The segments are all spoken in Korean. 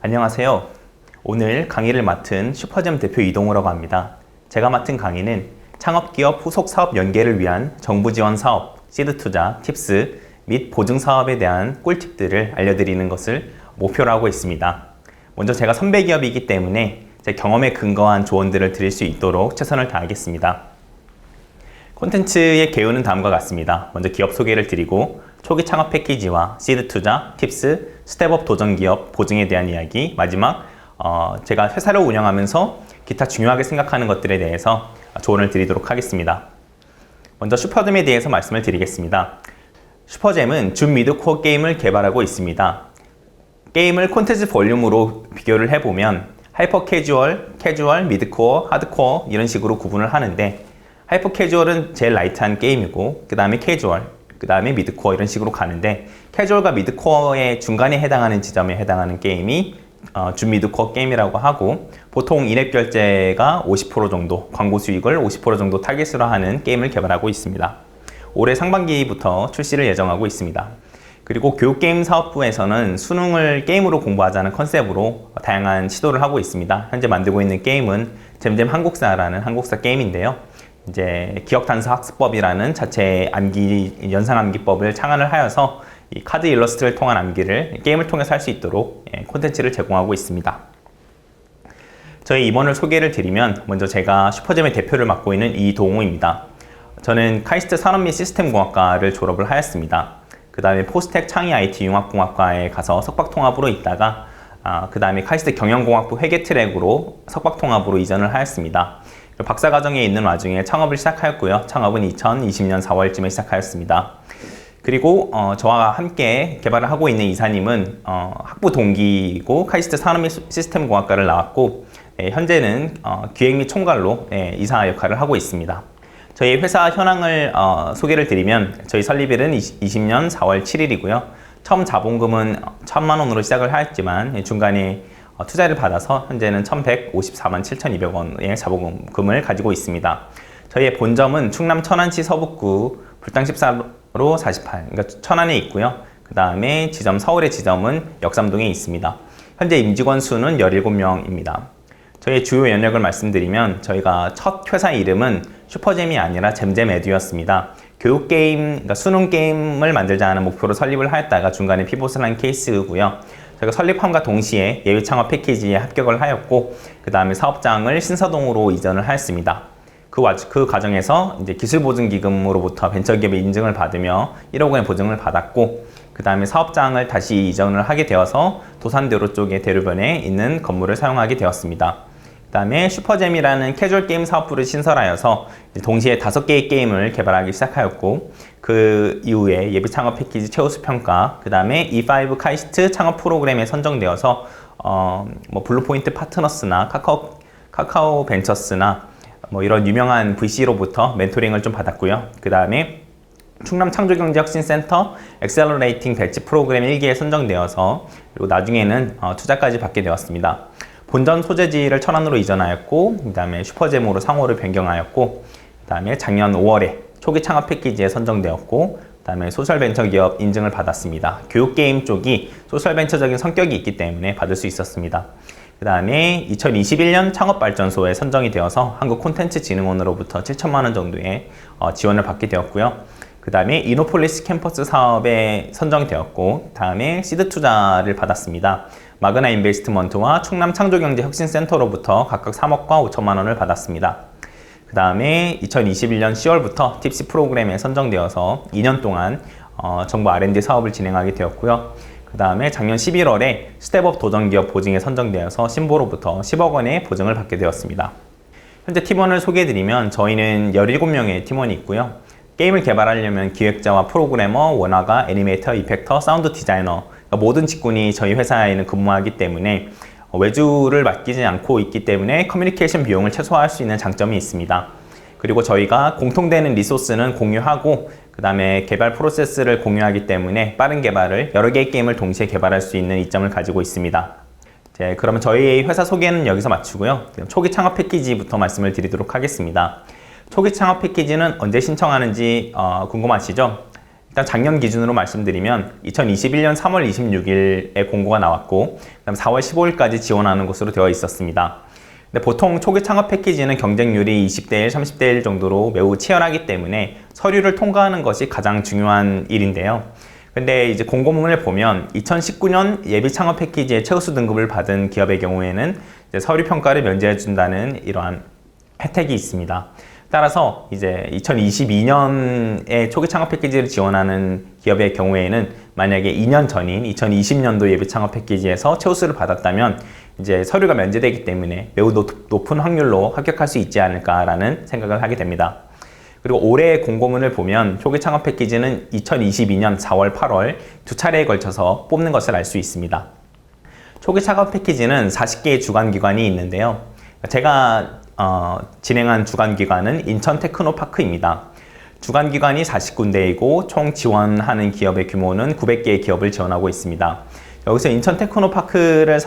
안녕하세요. 오늘 강의를 맡은 슈퍼잼 대표 이동우라고 합니다. 제가 맡은 강의는 창업기업 후속 사업 연계를 위한 정부 지원 사업, 시드 투자, 팁스 및 보증 사업에 대한 꿀팁들을 알려드리는 것을 목표로 하고 있습니다. 먼저 제가 선배 기업이기 때문에 제 경험에 근거한 조언들을 드릴 수 있도록 최선을 다하겠습니다. 콘텐츠의 개요는 다음과 같습니다. 먼저 기업 소개를 드리고 초기 창업 패키지와 시드 투자, 팁스, 스텝업 도전 기업, 보증에 대한 이야기, 마지막 제가 회사를 운영하면서 기타 중요하게 생각하는 것들에 대해서 조언을 드리도록 하겠습니다. 먼저 슈퍼잼에 대해서 말씀을 드리겠습니다. 슈퍼잼은 줌 미드코어 게임을 개발하고 있습니다. 게임을 콘텐츠 볼륨으로 비교를 해보면 하이퍼 캐주얼, 캐주얼, 미드코어, 하드코어 이런 식으로 구분을 하는데 하이퍼 캐주얼은 제일 라이트한 게임이고 그 다음에 캐주얼, 그 다음에 미드코어 이런 식으로 가는데 캐주얼과 미드코어의 중간에 해당하는 지점에 해당하는 게임이 줌 미드코어 게임이라고 하고 보통 인앱 결제가 50% 정도, 광고 수익을 50% 정도 타깃으로 하는 게임을 개발하고 있습니다. 올해 상반기부터 출시를 예정하고 있습니다. 그리고 교육게임 사업부에서는 수능을 게임으로 공부하자는 컨셉으로 다양한 시도를 하고 있습니다. 현재 만들고 있는 게임은 잼잼 한국사라는 한국사 게임인데요. 이제 기억단서 학습법이라는 자체 암기, 연상 암기법을 창안을 하여서 이 카드 일러스트를 통한 암기를 게임을 통해서 할 수 있도록 콘텐츠를 제공하고 있습니다. 저희 임원을 소개를 드리면 먼저 제가 슈퍼잼의 대표를 맡고 있는 이동우입니다. 저는 카이스트 산업 및 시스템공학과를 졸업을 하였습니다. 그 다음에 포스텍 창의 IT 융합공학과에 가서 석박통합으로 있다가 그 다음에 카이스트 경영공학부 회계 트랙으로 석박통합으로 이전을 하였습니다. 박사과정에 있는 와중에 창업을 시작하였고요. 창업은 2020년 4월쯤에 시작하였습니다. 그리고 저와 함께 개발을 하고 있는 이사님은 학부 동기이고 카이스트 산업 및 시스템공학과를 나왔고 현재는 기획 및 총괄로 이사 역할을 하고 있습니다. 저희 회사 현황을 소개를 드리면 저희 설립일은 20년 4월 7일이고요. 처음 자본금은 1,000만 원으로 시작을 하였지만 중간에 투자를 받아서 현재는 1,154만 7,200원의 자본금을 가지고 있습니다. 저희의 본점은 충남 천안시 서북구 불당 14로 48, 그러니까 천안에 있고요. 그 다음에 지점 서울의 지점은 역삼동에 있습니다. 현재 임직원 수는 17명입니다. 저희의 주요 연역을 말씀드리면 저희가 첫 회사 이름은 슈퍼잼이 아니라 잼잼에듀였습니다. 교육게임, 그러니까 수능 게임을 만들자는 목표로 설립을 하였다가 중간에 피봇을 한 케이스고요. 저희가 설립함과 동시에 예외 창업 패키지에 합격을 하였고 그 다음에 사업장을 신사동으로 이전을 하였습니다. 그 과정에서 이제 기술보증기금으로부터 벤처기업의 인증을 받으며 1억 원의 보증을 받았고 그 다음에 사업장을 다시 이전을 하게 되어서 도산대로 쪽의 대로변에 있는 건물을 사용하게 되었습니다. 그 다음에 슈퍼잼이라는 캐주얼 게임 사업부를 신설하여서 동시에 5개의 게임을 개발하기 시작하였고 그 이후에 예비 창업 패키지 최우수 평가, 그 다음에 E5 카이스트 창업 프로그램에 선정되어서 블루포인트 파트너스나 카카오 벤처스나 이런 유명한 VC로부터 멘토링을 좀 받았고요. 그 다음에 충남 창조경제혁신센터 엑셀러레이팅 배치 프로그램 1기에 선정되어서 그리고 나중에는 투자까지 받게 되었습니다. 본전 소재지를 천안으로 이전하였고 그 다음에 슈퍼잼으로 상호를 변경하였고 그 다음에 작년 5월에 초기 창업 패키지에 선정되었고 그 다음에 소셜벤처기업 인증을 받았습니다. 교육게임 쪽이 소셜벤처적인 성격이 있기 때문에 받을 수 있었습니다. 그 다음에 2021년 창업발전소에 선정이 되어서 한국콘텐츠진흥원으로부터 7천만 원 정도의 지원을 받게 되었고요. 그 다음에 이노폴리스 캠퍼스 사업에 선정되었고 다음에 시드 투자를 받았습니다. 마그나 인베스트먼트와 충남 창조경제혁신센터로부터 각각 3억과 5천만 원을 받았습니다. 그 다음에 2021년 10월부터 팁스 프로그램에 선정되어서 2년 동안 정부 R&D 사업을 진행하게 되었고요. 그 다음에 작년 11월에 스텝업 도전기업 보증에 선정되어서 신보로부터 10억 원의 보증을 받게 되었습니다. 현재 팀원을 소개해드리면 저희는 17명의 팀원이 있고요. 게임을 개발하려면 기획자와 프로그래머, 원화가, 애니메이터, 이펙터, 사운드 디자이너 그러니까 모든 직군이 저희 회사에는 근무하기 때문에 외주를 맡기지 않고 있기 때문에 커뮤니케이션 비용을 최소화할 수 있는 장점이 있습니다. 그리고 저희가 공통되는 리소스는 공유하고 그 다음에 개발 프로세스를 공유하기 때문에 빠른 개발을 여러 개의 게임을 동시에 개발할 수 있는 이점을 가지고 있습니다. 그러면 저희 회사 소개는 여기서 마치고요. 초기 창업 패키지부터 말씀을 드리도록 하겠습니다. 초기 창업 패키지는 언제 신청하는지 궁금하시죠? 일단 작년 기준으로 말씀드리면 2021년 3월 26일에 공고가 나왔고 그다음 4월 15일까지 지원하는 것으로 되어 있었습니다. 근데 보통 초기 창업 패키지는 경쟁률이 20대 1, 30대 1 정도로 매우 치열하기 때문에 서류를 통과하는 것이 가장 중요한 일인데요. 근데 이제 공고문을 보면 2019년 예비 창업 패키지의 최우수 등급을 받은 기업의 경우에는 이제 서류 평가를 면제해 준다는 이러한 혜택이 있습니다. 따라서 이제 2022년에 초기 창업 패키지를 지원하는 기업의 경우에는 만약에 2년 전인 2020년도 예비 창업 패키지에서 최우수를 받았다면 이제 서류가 면제되기 때문에 매우 높은 확률로 합격할 수 있지 않을까라는 생각을 하게 됩니다. 그리고 올해 공고문을 보면 초기 창업 패키지는 2022년 4월, 8월 두 차례에 걸쳐서 뽑는 것을 알 수 있습니다. 초기 창업 패키지는 40개의 주관기관이 있는데요. 제가 진행한 주관기관은 인천 테크노파크입니다. 주관기관이 40군데이고 총 지원하는 기업의 규모는 900개의 기업을 지원하고 있습니다. 여기서 인천 테크노파크를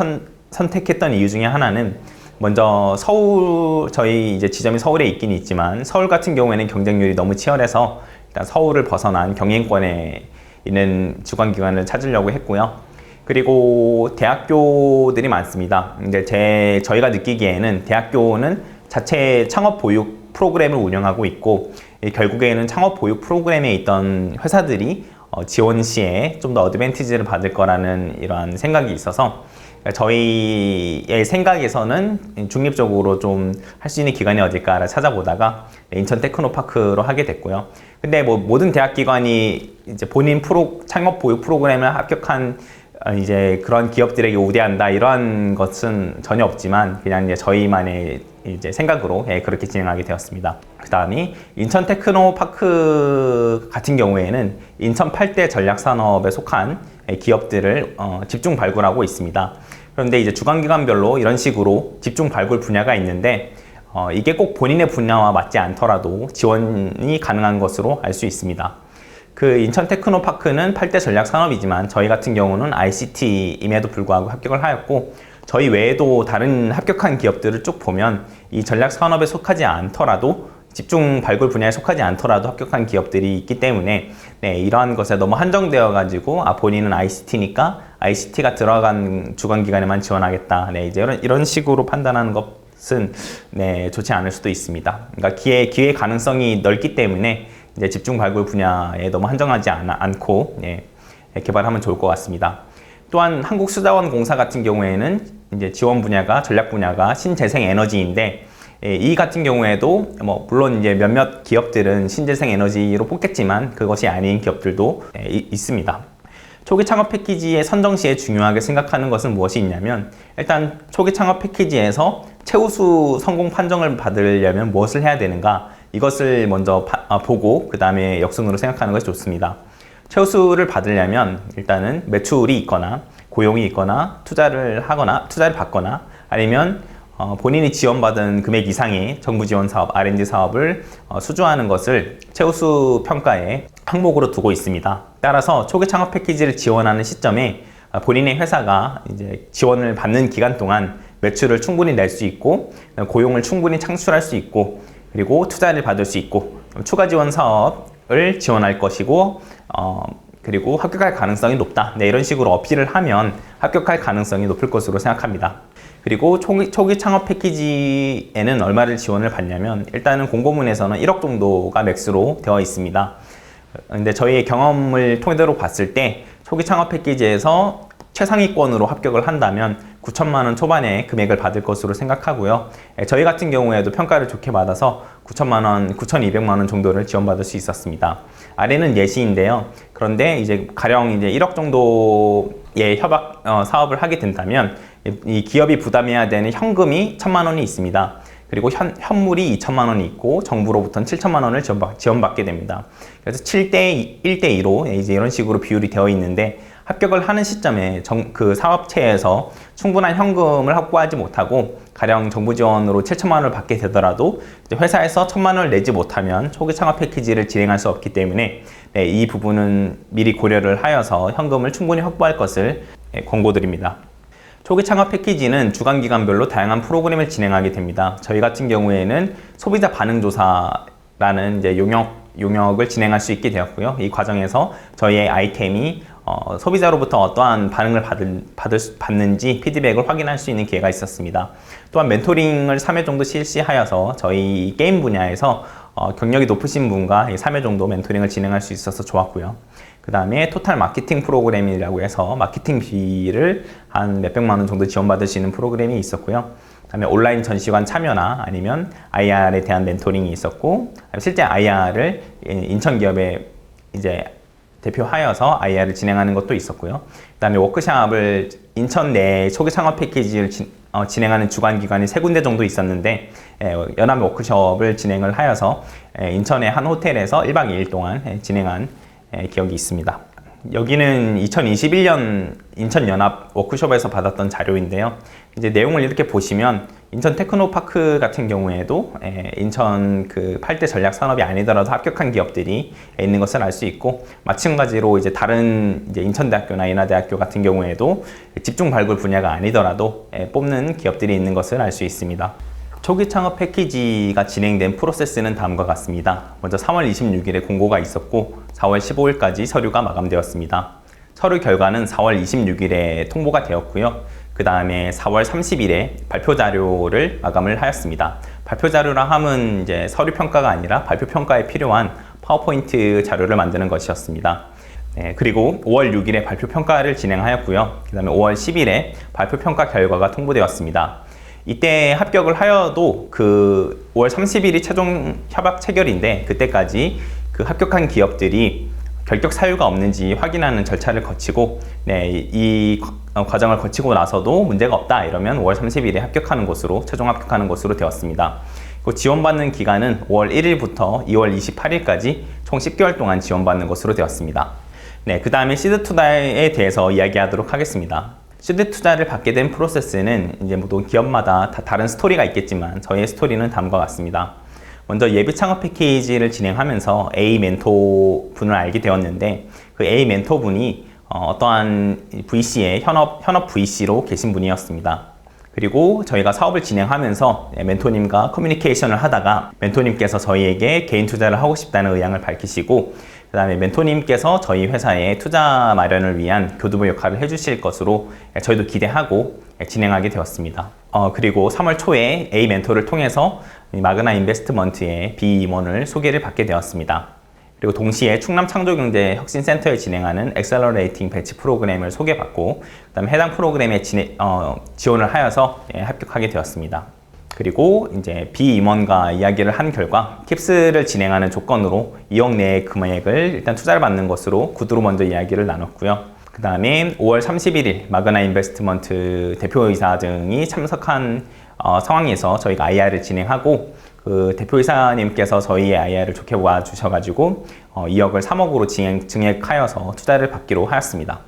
선택했던 이유 중에 하나는 먼저 저희 이제 지점이 서울에 있긴 있지만 서울 같은 경우에는 경쟁률이 너무 치열해서 일단 서울을 벗어난 경인권에 있는 주관기관을 찾으려고 했고요. 그리고 대학교들이 많습니다. 이제 저희가 느끼기에는 대학교는 자체 창업 보육 프로그램을 운영하고 있고 결국에는 창업 보육 프로그램에 있던 회사들이 지원 시에 좀 더 어드밴티지를 받을 거라는 이러한 생각이 있어서 저희의 생각에서는 중립적으로 좀 할 수 있는 기관이 어딜까를 찾아보다가 인천 테크노파크로 하게 됐고요. 근데 뭐 모든 대학기관이 이제 본인 창업 보육 프로그램을 합격한 이제 그런 기업들에게 우대한다 이러한 것은 전혀 없지만 그냥 이제 저희만의 이제 생각으로 그렇게 진행하게 되었습니다. 그 다음이 인천 테크노파크 같은 경우에는 인천 8대 전략산업에 속한 기업들을 집중 발굴하고 있습니다. 그런데 이제 주관기관별로 이런 식으로 집중 발굴 분야가 있는데 이게 꼭 본인의 분야와 맞지 않더라도 지원이 가능한 것으로 알 수 있습니다. 그 인천 테크노파크는 8대 전략산업이지만 저희 같은 경우는 ICT임에도 불구하고 합격을 하였고 저희 외에도 다른 합격한 기업들을 쭉 보면 이 전략산업에 속하지 않더라도 집중 발굴 분야에 속하지 않더라도 합격한 기업들이 있기 때문에 이러한 것에 너무 한정되어 가지고 본인은 ICT니까 ICT가 들어간 주관기관에만 지원하겠다. 이제 이런 식으로 판단하는 것은 좋지 않을 수도 있습니다. 그러니까 기회 가능성이 넓기 때문에 이제 집중 발굴 분야에 너무 한정하지 않고 개발하면 좋을 것 같습니다. 또한 한국수자원공사 같은 경우에는 이제 지원 분야가 전략 분야가 신재생 에너지인데 이 같은 경우에도 물론 이제 몇몇 기업들은 신재생 에너지로 뽑겠지만 그것이 아닌 기업들도 있습니다. 초기 창업 패키지의 선정 시에 중요하게 생각하는 것은 무엇이 있냐면 일단 초기 창업 패키지에서 최우수 성공 판정을 받으려면 무엇을 해야 되는가 이것을 먼저 보고 그 다음에 역순으로 생각하는 것이 좋습니다. 최우수를 받으려면 일단은 매출이 있거나 고용이 있거나 투자를 받거나 아니면 본인이 지원받은 금액 이상의 정부 지원 사업, R&D 사업을 수주하는 것을 최우수 평가의 항목으로 두고 있습니다. 따라서 초기 창업 패키지를 지원하는 시점에 본인의 회사가 이제 지원을 받는 기간 동안 매출을 충분히 낼 수 있고 고용을 충분히 창출할 수 있고 그리고 투자를 받을 수 있고 추가 지원 사업을 지원할 것이고 그리고 합격할 가능성이 높다. 이런 식으로 어필을 하면 합격할 가능성이 높을 것으로 생각합니다. 그리고 초기 창업 패키지에는 얼마를 지원을 받냐면 일단은 공고문에서는 1억 정도가 맥스로 되어 있습니다. 근데 저희의 경험을 토대로 봤을 때 초기 창업 패키지에서 최상위권으로 합격을 한다면 9천만 원 초반의 금액을 받을 것으로 생각하고요. 저희 같은 경우에도 평가를 좋게 받아서 9천만 원, 9,200만 원 정도를 지원받을 수 있었습니다. 아래는 예시인데요. 그런데 이제 가령 이제 1억 정도의 협약 사업을 하게 된다면 이 기업이 부담해야 되는 현금이 1,000만 원이 있습니다. 그리고 현물이 2천만 원이 있고 정부로부터는 7천만 원을 지원받게 됩니다. 그래서 7대 1대2로 이제 이런 식으로 비율이 되어 있는데 합격을 하는 시점에 그 사업체에서 충분한 현금을 확보하지 못하고 가령 정부 지원으로 7천만 원을 받게 되더라도 회사에서 1,000만 원을 내지 못하면 초기 창업 패키지를 진행할 수 없기 때문에 이 부분은 미리 고려를 하여서 현금을 충분히 확보할 것을 권고드립니다. 초기 창업 패키지는 주관기관별로 다양한 프로그램을 진행하게 됩니다. 저희 같은 경우에는 소비자 반응조사라는 이제 용역 용역을 진행할 수 있게 되었고요. 이 과정에서 저희의 아이템이 소비자로부터 어떠한 반응을 받는지 피드백을 확인할 수 있는 기회가 있었습니다. 또한 멘토링을 3회 정도 실시하여서 저희 게임 분야에서 경력이 높으신 분과 3회 정도 멘토링을 진행할 수 있어서 좋았고요. 그 다음에 토탈 마케팅 프로그램이라고 해서 마케팅비를 한 몇백만 원 정도 지원받을 수 있는 프로그램이 있었고요. 그 다음에 온라인 전시관 참여나 아니면 IR에 대한 멘토링이 있었고, 실제 IR을 인천 기업에 이제 대표하여서 IR을 진행하는 것도 있었고요. 그 다음에 워크샵을 인천 내 초기 창업 패키지를 진행하는 주관기관이 3군데 정도 있었는데, 연합 워크숍을 진행을 하여서 인천의 한 호텔에서 1박 2일 동안 진행한 기억이 있습니다. 여기는 2021년 인천연합 워크숍에서 받았던 자료인데요. 이제 내용을 이렇게 보시면 인천 테크노파크 같은 경우에도 인천 그 8대 전략 산업이 아니더라도 합격한 기업들이 있는 것을 알 수 있고, 마찬가지로 이제 다른 이제 인천대학교나 인하대학교 같은 경우에도 집중 발굴 분야가 아니더라도 뽑는 기업들이 있는 것을 알 수 있습니다. 초기 창업 패키지가 진행된 프로세스는 다음과 같습니다. 먼저 3월 26일에 공고가 있었고 4월 15일까지 서류가 마감되었습니다. 서류 결과는 4월 26일에 통보가 되었고요. 그 다음에 4월 30일에 발표 자료를 마감을 하였습니다. 발표 자료라 함은 이제 서류 평가가 아니라 발표 평가에 필요한 파워포인트 자료를 만드는 것이었습니다. 그리고 5월 6일에 발표 평가를 진행하였고요. 그 다음에 5월 10일에 발표 평가 결과가 통보되었습니다. 이때 합격을 하여도 그 5월 30일이 최종 협약 체결인데, 그때까지 그 합격한 기업들이 결격 사유가 없는지 확인하는 절차를 거치고, 이 과정을 거치고 나서도 문제가 없다 이러면 5월 30일에 합격하는 것으로, 최종 합격하는 것으로 되었습니다. 그 지원받는 기간은 5월 1일부터 2월 28일까지 총 10개월 동안 지원받는 것으로 되었습니다. 그 다음에 시드 투자에 대해서 이야기하도록 하겠습니다. 시드 투자를 받게 된 프로세스는 이제 모든 기업마다 다 다른 스토리가 있겠지만 저희의 스토리는 다음과 같습니다. 먼저 예비 창업 패키지를 진행하면서 A 멘토 분을 알게 되었는데, 그 A 멘토 분이 어떠한 VC의 현업 VC로 계신 분이었습니다. 그리고 저희가 사업을 진행하면서 멘토님과 커뮤니케이션을 하다가 멘토님께서 저희에게 개인 투자를 하고 싶다는 의향을 밝히시고, 그 다음에 멘토님께서 저희 회사에 투자 마련을 위한 교두보 역할을 해주실 것으로 저희도 기대하고 진행하게 되었습니다. 그리고 3월 초에 A 멘토를 통해서 마그나 인베스트먼트의 B 임원을 소개를 받게 되었습니다. 그리고 동시에 충남창조경제혁신센터에 진행하는 엑셀러레이팅 배치 프로그램을 소개받고, 그 다음에 해당 프로그램에 지원을 하여서 합격하게 되었습니다. 그리고 이제 비임원과 이야기를 한 결과 킵스를 진행하는 조건으로 2억 내의 금액을 일단 투자를 받는 것으로 구두로 먼저 이야기를 나눴고요. 그 다음에 5월 31일 마그나 인베스트먼트 대표이사 등이 참석한 상황에서 저희가 IR을 진행하고, 그 대표이사님께서 저희의 IR을 좋게 봐주셔가지고 2억을 3억으로 증액하여서 투자를 받기로 하였습니다.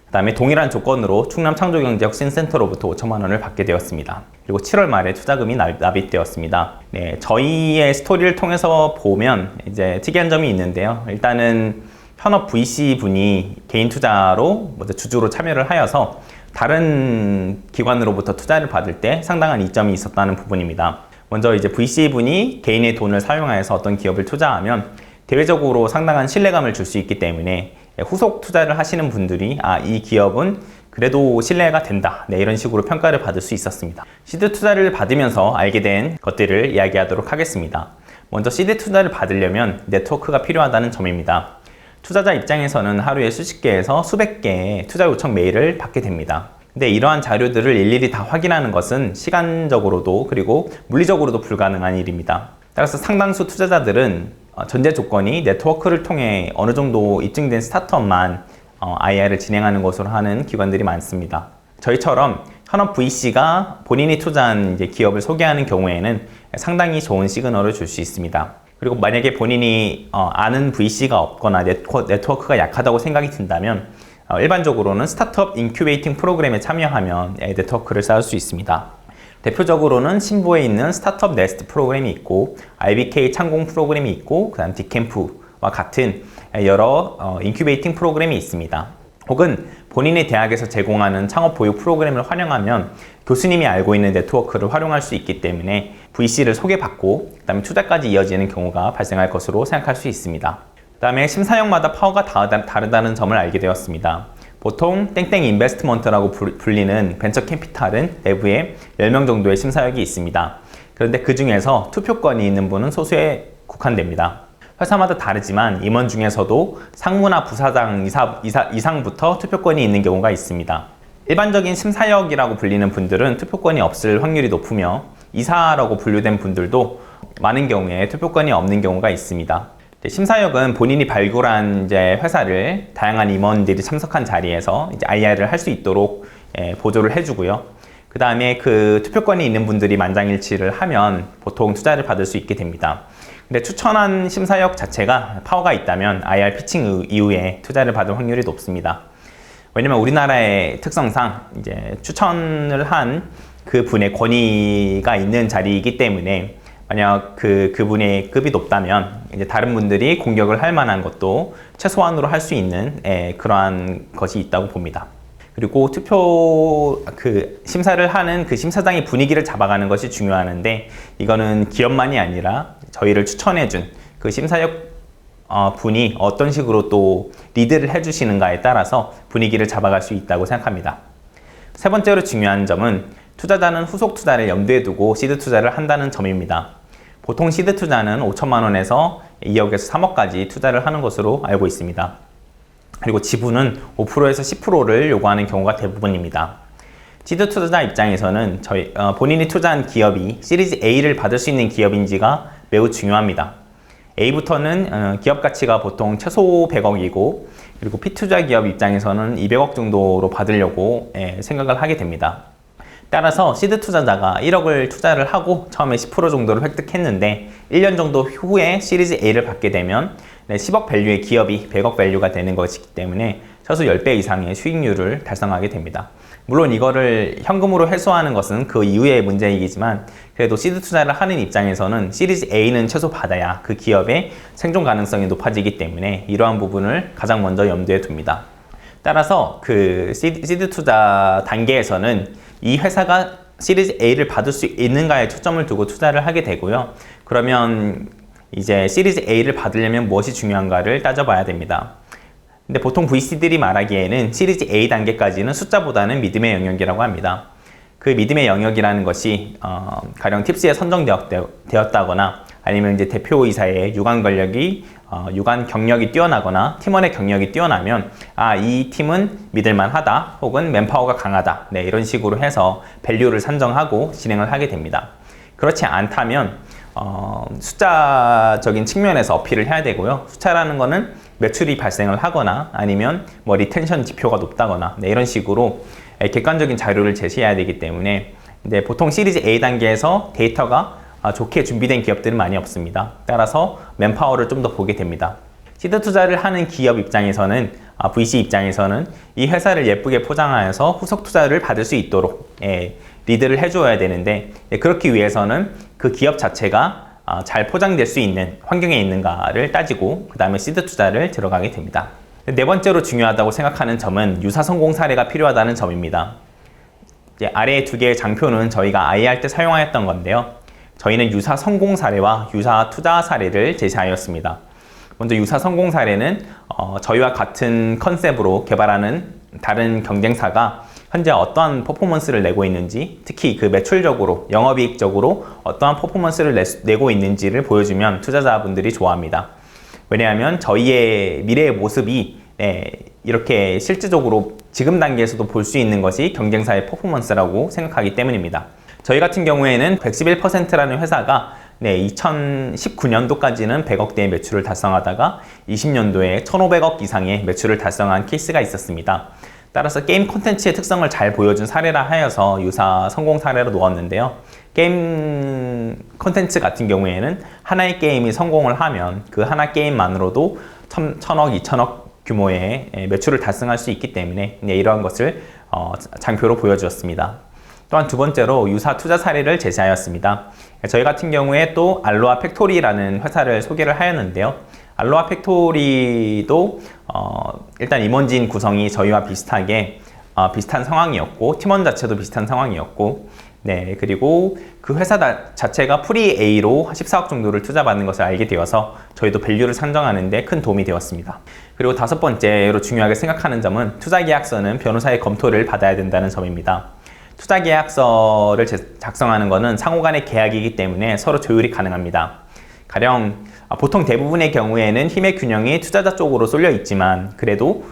그 다음에 동일한 조건으로 충남창조경제혁신센터로부터 5천만 원을 받게 되었습니다. 그리고 7월 말에 투자금이 납입되었습니다. 저희의 스토리를 통해서 보면 이제 특이한 점이 있는데요. 일단은 현업 VC 분이 개인 투자로 먼저 주주로 참여를 하여서 다른 기관으로부터 투자를 받을 때 상당한 이점이 있었다는 부분입니다. 먼저 이제 VC 분이 개인의 돈을 사용하여서 어떤 기업을 투자하면 대외적으로 상당한 신뢰감을 줄 수 있기 때문에 후속 투자를 하시는 분들이 이 기업은 그래도 신뢰가 된다, 이런 식으로 평가를 받을 수 있었습니다. 시드 투자를 받으면서 알게 된 것들을 이야기하도록 하겠습니다. 먼저 시드 투자를 받으려면 네트워크가 필요하다는 점입니다. 투자자 입장에서는 하루에 수십 개에서 수백 개의 투자 요청 메일을 받게 됩니다. 근데 이러한 자료들을 일일이 다 확인하는 것은 시간적으로도 그리고 물리적으로도 불가능한 일입니다. 따라서 상당수 투자자들은 전제 조건이 네트워크를 통해 어느 정도 입증된 스타트업만 IR을 진행하는 것으로 하는 기관들이 많습니다. 저희처럼 현업 VC가 본인이 투자한 이제 기업을 소개하는 경우에는 상당히 좋은 시그널을 줄 수 있습니다. 그리고 만약에 본인이 아는 VC가 없거나 네트워크가 약하다고 생각이 든다면 일반적으로는 스타트업 인큐베이팅 프로그램에 참여하면 네트워크를 쌓을 수 있습니다. 대표적으로는 신보에 있는 스타트업 네스트 프로그램이 있고 IBK 창공 프로그램이 있고 그 다음 디캠프와 같은 여러 인큐베이팅 프로그램이 있습니다. 혹은 본인의 대학에서 제공하는 창업 보육 프로그램을 활용하면 교수님이 알고 있는 네트워크를 활용할 수 있기 때문에 VC를 소개받고 그다음에 투자까지 이어지는 경우가 발생할 것으로 생각할 수 있습니다. 그다음에 심사역마다 파워가 다르다는 점을 알게 되었습니다. 보통 땡땡 인베스트먼트라고 불리는 벤처 캐피탈은 내부에 10명 정도의 심사역이 있습니다. 그런데 그 중에서 투표권이 있는 분은 소수에 국한됩니다. 회사마다 다르지만 임원 중에서도 상무나 부사장 이상부터 투표권이 있는 경우가 있습니다. 일반적인 심사역이라고 불리는 분들은 투표권이 없을 확률이 높으며 이사라고 분류된 분들도 많은 경우에 투표권이 없는 경우가 있습니다. 심사역은 본인이 발굴한 회사를 다양한 임원들이 참석한 자리에서 IR을 할 수 있도록 보조를 해주고요. 그 다음에 그 투표권이 있는 분들이 만장일치를 하면 보통 투자를 받을 수 있게 됩니다. 근데 추천한 심사역 자체가 파워가 있다면 IR 피칭 이후에 투자를 받을 확률이 높습니다. 왜냐면 우리나라의 특성상 추천을 한 그 분의 권위가 있는 자리이기 때문에 만약 그분의 급이 높다면 다른 분들이 공격을 할 만한 것도 최소한으로 할 수 있는 그러한 것이 있다고 봅니다. 그리고 심사를 하는 그 심사장의 분위기를 잡아가는 것이 중요하는데 이거는 기업만이 아니라 저희를 추천해준 그 심사역 분이 어떤 식으로 또 리드를 해주시는가에 따라서 분위기를 잡아갈 수 있다고 생각합니다. 세 번째로 중요한 점은 투자자는 후속 투자를 염두에 두고 시드 투자를 한다는 점입니다. 보통 시드 투자는 5천만 원에서 2억에서 3억까지 투자를 하는 것으로 알고 있습니다. 그리고 지분은 5%에서 10%를 요구하는 경우가 대부분입니다. 시드 투자자 입장에서는 본인이 투자한 기업이 시리즈 A를 받을 수 있는 기업인지가 매우 중요합니다. A부터는 기업 가치가 보통 최소 100억이고 그리고 P투자 기업 입장에서는 200억 정도로 받으려고 생각을 하게 됩니다. 따라서 시드 투자자가 1억을 투자를 하고 처음에 10% 정도를 획득했는데 1년 정도 후에 시리즈 A를 받게 되면 10억 밸류의 기업이 100억 밸류가 되는 것이기 때문에 최소 10배 이상의 수익률을 달성하게 됩니다. 물론 이거를 현금으로 회수하는 것은 그 이후의 문제이지만 그래도 시드 투자를 하는 입장에서는 시리즈 A는 최소 받아야 그 기업의 생존 가능성이 높아지기 때문에 이러한 부분을 가장 먼저 염두에 둡니다. 따라서 그 시드 투자 단계에서는 이 회사가 시리즈 A를 받을 수 있는가에 초점을 두고 투자를 하게 되고요. 그러면 시리즈 A를 받으려면 무엇이 중요한가를 따져봐야 됩니다. 근데 보통 VC들이 말하기에는 시리즈 A 단계까지는 숫자보다는 믿음의 영역이라고 합니다. 그 믿음의 영역이라는 것이 가령 팁스에 선정되었다거나 아니면 대표이사의 유관 경력이 뛰어나거나 팀원의 경력이 뛰어나면 이 팀은 믿을만하다 혹은 맨파워가 강하다 이런 식으로 해서 밸류를 산정하고 진행을 하게 됩니다. 그렇지 않다면 숫자적인 측면에서 어필을 해야 되고요. 숫자라는 거는 매출이 발생을 하거나 아니면 리텐션 지표가 높다거나 이런 식으로 객관적인 자료를 제시해야 되기 때문에 보통 시리즈 A 단계에서 데이터가 좋게 준비된 기업들은 많이 없습니다. 따라서 맨파워를 좀 더 보게 됩니다. 시드 투자를 하는 기업 입장에서는 VC 입장에서는 이 회사를 예쁘게 포장하여서 후속 투자를 받을 수 있도록 리드를 해줘야 되는데 그렇기 위해서는 그 기업 자체가 잘 포장될 수 있는 환경에 있는가를 따지고 그 다음에 시드 투자를 들어가게 됩니다. 네 번째로 중요하다고 생각하는 점은 유사 성공 사례가 필요하다는 점입니다. 아래 두 개의 장표는 저희가 IR 때 사용하였던 건데요. 저희는 유사 성공 사례와 유사 투자 사례를 제시하였습니다. 먼저 유사 성공 사례는 저희와 같은 컨셉으로 개발하는 다른 경쟁사가 현재 어떠한 퍼포먼스를 내고 있는지, 특히 그 매출적으로, 영업이익적으로 어떠한 퍼포먼스를 내고 있는지를 보여주면 투자자분들이 좋아합니다. 왜냐하면 저희의 미래의 모습이 이렇게 실질적으로 지금 단계에서도 볼 수 있는 것이 경쟁사의 퍼포먼스라고 생각하기 때문입니다. 저희 같은 경우에는 111%라는 회사가 2019년도까지는 100억대의 매출을 달성하다가 20년도에 1,500억 이상의 매출을 달성한 케이스가 있었습니다. 따라서 게임 콘텐츠의 특성을 잘 보여준 사례라 하여서 유사 성공 사례로 놓았는데요. 게임 콘텐츠 같은 경우에는 하나의 게임이 성공을 하면 그 하나 게임만으로도 1,000억, 2,000억 규모의 매출을 달성할 수 있기 때문에 이러한 것을 장표로 보여주었습니다. 또한 두 번째로 유사 투자 사례를 제시하였습니다. 저희 같은 경우에 또 알로하 팩토리라는 회사를 소개를 하였는데요. 알로하 팩토리도 일단 임원진 구성이 저희와 비슷하게 비슷한 상황이었고 팀원 자체도 비슷한 상황이었고 네, 그리고 그 회사 자체가 프리 A로 14억 정도를 투자받는 것을 알게 되어서 저희도 밸류를 산정하는 데 큰 도움이 되었습니다. 그리고 다섯 번째로 중요하게 생각하는 점은 투자계약서는 변호사의 검토를 받아야 된다는 점입니다. 투자계약서를 작성하는 것은 상호 간의 계약이기 때문에 서로 조율이 가능합니다. 가령 보통 대부분의 경우에는 힘의 균형이 투자자 쪽으로 쏠려 있지만 그래도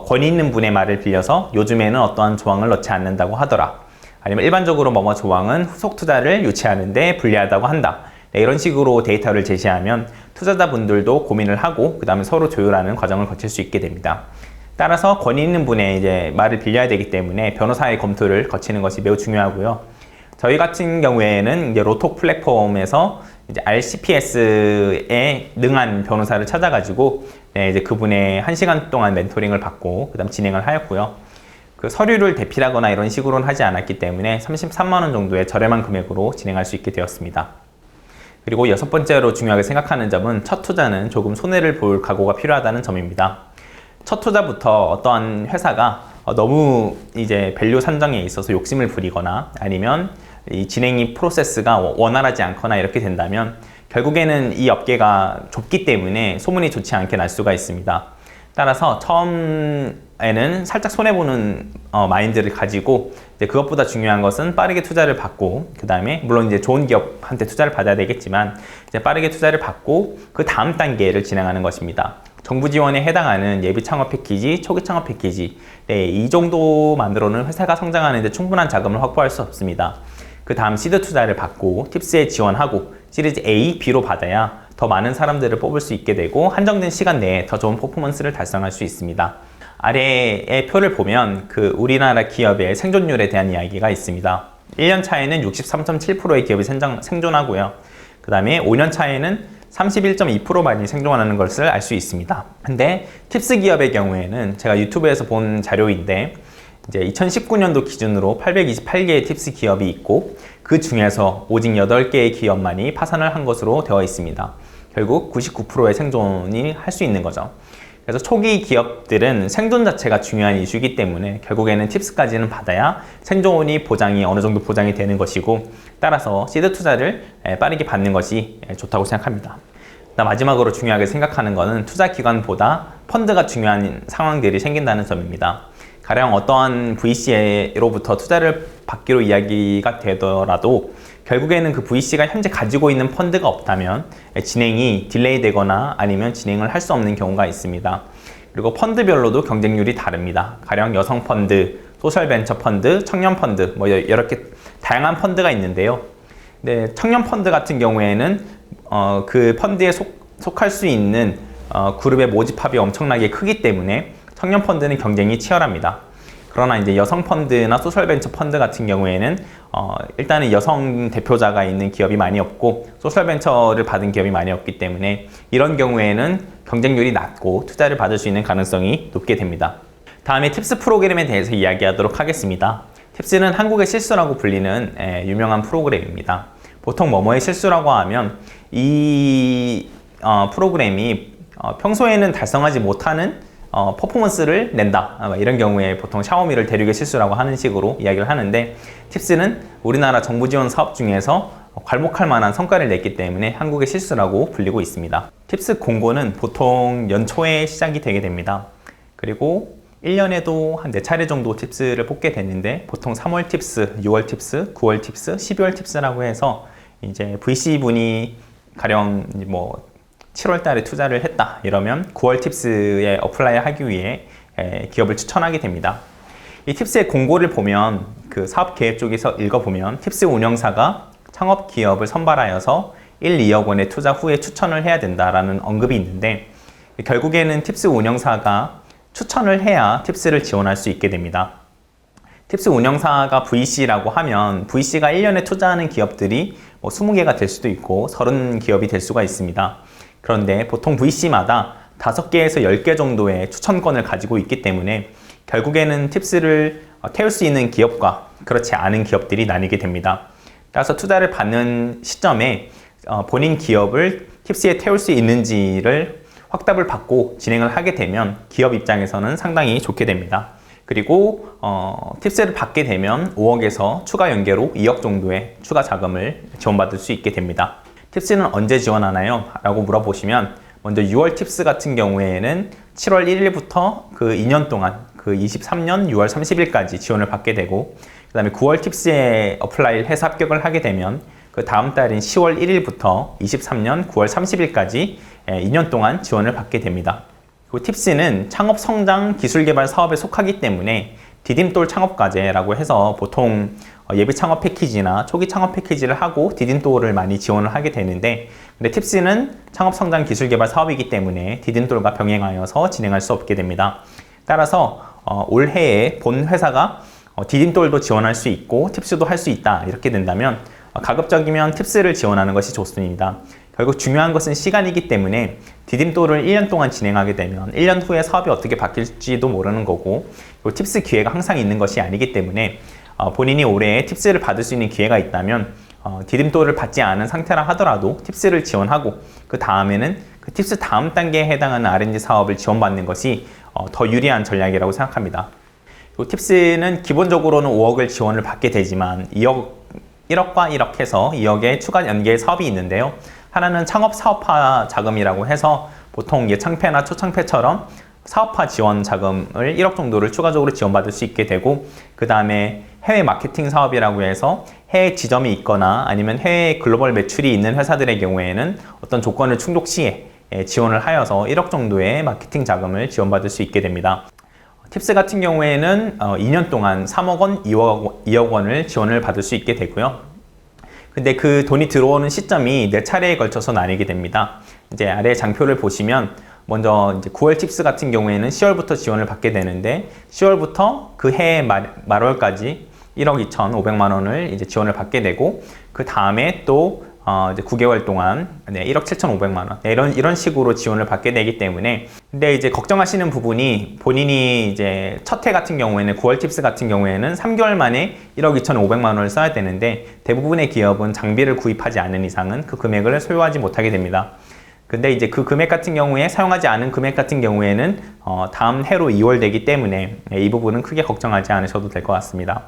권위 있는 분의 말을 빌려서 요즘에는 어떠한 조항을 넣지 않는다고 하더라. 아니면 일반적으로 뭐뭐 조항은 후속 투자를 유치하는 데 불리하다고 한다. 네, 이런 식으로 데이터를 제시하면 투자자분들도 고민을 하고 그 다음에 서로 조율하는 과정을 거칠 수 있게 됩니다. 따라서 권위 있는 분의 이제 말을 빌려야 되기 때문에 변호사의 검토를 거치는 것이 매우 중요하고요. 저희 같은 경우에는 이제 로톡 플랫폼에서 이제 RCPS에 능한 변호사를 찾아가지고 네, 이제 그분의 1시간 동안 멘토링을 받고 그 다음 진행을 하였고요. 그 서류를 대필하거나 이런 식으로는 하지 않았기 때문에 33만 원 정도의 저렴한 금액으로 진행할 수 있게 되었습니다. 그리고 여섯 번째로 중요하게 생각하는 점은 첫 투자는 조금 손해를 볼 각오가 필요하다는 점입니다. 첫 투자부터 어떠한 회사가 너무 이제 밸류 산정에 있어서 욕심을 부리거나 아니면 이 진행이 프로세스가 원활하지 않거나 이렇게 된다면 결국에는 이 업계가 좁기 때문에 소문이 좋지 않게 날 수가 있습니다. 따라서 처음에는 살짝 손해보는 마인드를 가지고 이제 그것보다 중요한 것은 빠르게 투자를 받고 그 다음에 물론 이제 좋은 기업한테 투자를 받아야 되겠지만 이제 빠르게 투자를 받고 그 다음 단계를 진행하는 것입니다. 정부 지원에 해당하는 예비 창업 패키지, 초기 창업 패키지 네, 이 정도만으로는 회사가 성장하는 데 충분한 자금을 확보할 수 없습니다. 그 다음 시드 투자를 받고 팁스에 지원하고 시리즈 A, B로 받아야 더 많은 사람들을 뽑을 수 있게 되고 한정된 시간 내에 더 좋은 퍼포먼스를 달성할 수 있습니다. 아래의 표를 보면 그 우리나라 기업의 생존율에 대한 이야기가 있습니다. 1년 차에는 63.7%의 기업이 생존하고요. 그 다음에 5년 차에는 31.2%만이 생존하는 것을 알 수 있습니다. 근데 팁스 기업의 경우에는 제가 유튜브에서 본 자료인데 이제 2019년도 기준으로 828개의 팁스 기업이 있고 그 중에서 오직 8개의 기업만이 파산을 한 것으로 되어 있습니다. 결국 99%의 생존이 할 수 있는 거죠. 그래서 초기 기업들은 생존 자체가 중요한 이슈이기 때문에 결국에는 팁스까지는 받아야 생존이 어느 정도 보장이 되는 것이고 따라서 시드 투자를 빠르게 받는 것이 좋다고 생각합니다. 마지막으로 중요하게 생각하는 것은 투자 기관보다 펀드가 중요한 상황들이 생긴다는 점입니다. 가령 어떠한 VC로부터 투자를 받기로 이야기가 되더라도 결국에는 그 VC가 현재 가지고 있는 펀드가 없다면 진행이 딜레이 되거나 아니면 진행을 할 수 없는 경우가 있습니다. 그리고 펀드별로도 경쟁률이 다릅니다. 가령 여성 펀드, 소셜 벤처 펀드, 청년 펀드 뭐 이렇게 다양한 펀드가 있는데요. 네, 청년 펀드 같은 경우에는 그 펀드에 속할 수 있는 그룹의 모집합이 엄청나게 크기 때문에 청년 펀드는 경쟁이 치열합니다. 그러나 이제 여성 펀드나 소셜 벤처 펀드 같은 경우에는 일단은 여성 대표자가 있는 기업이 많이 없고 소셜 벤처를 받은 기업이 많이 없기 때문에 이런 경우에는 경쟁률이 낮고 투자를 받을 수 있는 가능성이 높게 됩니다. 다음에 팁스 프로그램에 대해서 이야기하도록 하겠습니다. 팁스는 한국의 실수라고 불리는 유명한 프로그램입니다. 보통 뭐뭐의 실수라고 하면 이 프로그램이 평소에는 달성하지 못하는 퍼포먼스를 낸다 이런 경우에 보통 샤오미를 대륙의 실수라고 하는 식으로 이야기를 하는데 팁스는 우리나라 정부 지원 사업 중에서 괄목할 만한 성과를 냈기 때문에 한국의 실수라고 불리고 있습니다. 팁스 공고는 보통 연초에 시작이 되게 됩니다. 그리고 1년에도 한 4차례 정도 팁스를 뽑게 되는데 보통 3월 팁스, 6월 팁스, 9월 팁스, 12월 팁스라고 해서 이제 VC분이 가령 뭐 7월 달에 투자를 했다 이러면 9월 팁스에 어플라이 하기 위해 기업을 추천하게 됩니다. 이 팁스의 공고를 보면 그 사업 계획 쪽에서 읽어보면 팁스 운영사가 창업 기업을 선발하여서 1, 2억 원의 투자 후에 추천을 해야 된다라는 언급이 있는데 결국에는 팁스 운영사가 추천을 해야 팁스를 지원할 수 있게 됩니다. 팁스 운영사가 VC라고 하면 VC가 1년에 투자하는 기업들이 뭐 20개가 될 수도 있고 30기업이 될 수가 있습니다. 그런데 보통 VC마다 5개에서 10개 정도의 추천권을 가지고 있기 때문에 결국에는 팁스를 태울 수 있는 기업과 그렇지 않은 기업들이 나뉘게 됩니다. 따라서 투자를 받는 시점에 본인 기업을 팁스에 태울 수 있는지를 확답을 받고 진행을 하게 되면 기업 입장에서는 상당히 좋게 됩니다. 그리고 팁스를 받게 되면 5억에서 추가 연계로 2억 정도의 추가 자금을 지원받을 수 있게 됩니다. 팁스는 언제 지원하나요? 라고 물어보시면 먼저 6월 팁스 같은 경우에는 7월 1일부터 그 2년 동안 그 23년 6월 30일까지 지원을 받게 되고 그 다음에 9월 팁스에 어플라이를 해서 합격을 하게 되면 그 다음 달인 10월 1일부터 23년 9월 30일까지 2년 동안 지원을 받게 됩니다. 그리고 팁스는 창업 성장 기술 개발 사업에 속하기 때문에 디딤돌 창업과제라고 해서 보통 예비 창업 패키지나 초기 창업 패키지를 하고 디딤돌을 많이 지원을 하게 되는데 근데 팁스는 창업 성장 기술 개발 사업이기 때문에 디딤돌과 병행하여서 진행할 수 없게 됩니다. 따라서 올해에 본 회사가 디딤돌도 지원할 수 있고 팁스도 할 수 있다 이렇게 된다면 가급적이면 팁스를 지원하는 것이 좋습니다. 결국 중요한 것은 시간이기 때문에 디딤돌을 1년 동안 진행하게 되면 1년 후에 사업이 어떻게 바뀔지도 모르는 거고 그리고 팁스 기회가 항상 있는 것이 아니기 때문에 본인이 올해 팁스를 받을 수 있는 기회가 있다면 디딤돌을 받지 않은 상태라 하더라도 팁스를 지원하고 그 다음에는 그 팁스 다음 단계에 해당하는 R&D 사업을 지원받는 것이 더 유리한 전략이라고 생각합니다. 그리고 팁스는 기본적으로는 5억을 지원을 받게 되지만 1억과 1억 해서 2억의 추가 연계 사업이 있는데요. 하나는 창업 사업화 자금이라고 해서 보통 예창패나 초창패처럼 사업화 지원 자금을 1억 정도를 추가적으로 지원받을 수 있게 되고 그 다음에 해외 마케팅 사업이라고 해서 해외 지점이 있거나 아니면 해외 글로벌 매출이 있는 회사들의 경우에는 어떤 조건을 충족 시에 지원을 하여서 1억 정도의 마케팅 자금을 지원받을 수 있게 됩니다. 팁스 같은 경우에는 2년 동안 3억 원, 2억 원을 지원을 받을 수 있게 되고요. 근데 그 돈이 들어오는 시점이 4차례에 걸쳐서 나뉘게 됩니다. 이제 아래 장표를 보시면 먼저 이제 9월 팁스 같은 경우에는 10월부터 지원을 받게 되는데 10월부터 그 해 말월까지 1억 2,500만 원을 이제 지원을 받게 되고 그 다음에 또 이제 9개월 동안 1억 7,500만 원 이런 식으로 지원을 받게 되기 때문에 근데 이제 걱정하시는 부분이 본인이 이제 첫 해 같은 경우에는 9월 팁스 같은 경우에는 3개월 만에 1억 2,500만 원을 써야 되는데 대부분의 기업은 장비를 구입하지 않는 이상은 그 금액을 소유하지 못하게 됩니다. 근데 이제 그 금액 같은 경우에 사용하지 않은 금액 같은 경우에는 다음 해로 이월되기 때문에 이 부분은 크게 걱정하지 않으셔도 될 것 같습니다.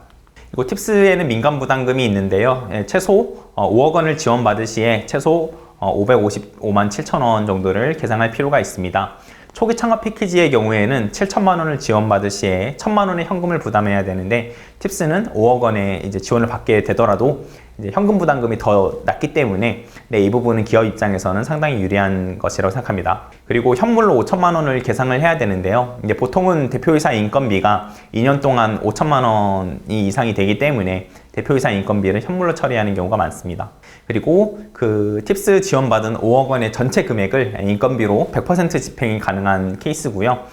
그리고 팁스에는 민간 부담금이 있는데요. 최소 5억 원을 지원받을 시에 최소 555만 7천 원 정도를 계산할 필요가 있습니다. 초기 창업 패키지의 경우에는 7천만 원을 지원받을 시에 1천만 원의 현금을 부담해야 되는데 팁스는 5억 원의 이제 지원을 받게 되더라도 이제 현금 부담금이 더 낮기 때문에 이 부분은 기업 입장에서는 상당히 유리한 것이라고 생각합니다. 그리고 현물로 5천만 원을 계산을 해야 되는데요. 이제 보통은 대표이사 인건비가 2년 동안 5천만 원이 이상이 되기 때문에 대표이사 인건비를 현물로 처리하는 경우가 많습니다. 그리고 그 팁스 지원받은 5억 원의 전체 금액을 인건비로 100% 집행이 가능한 케이스고요.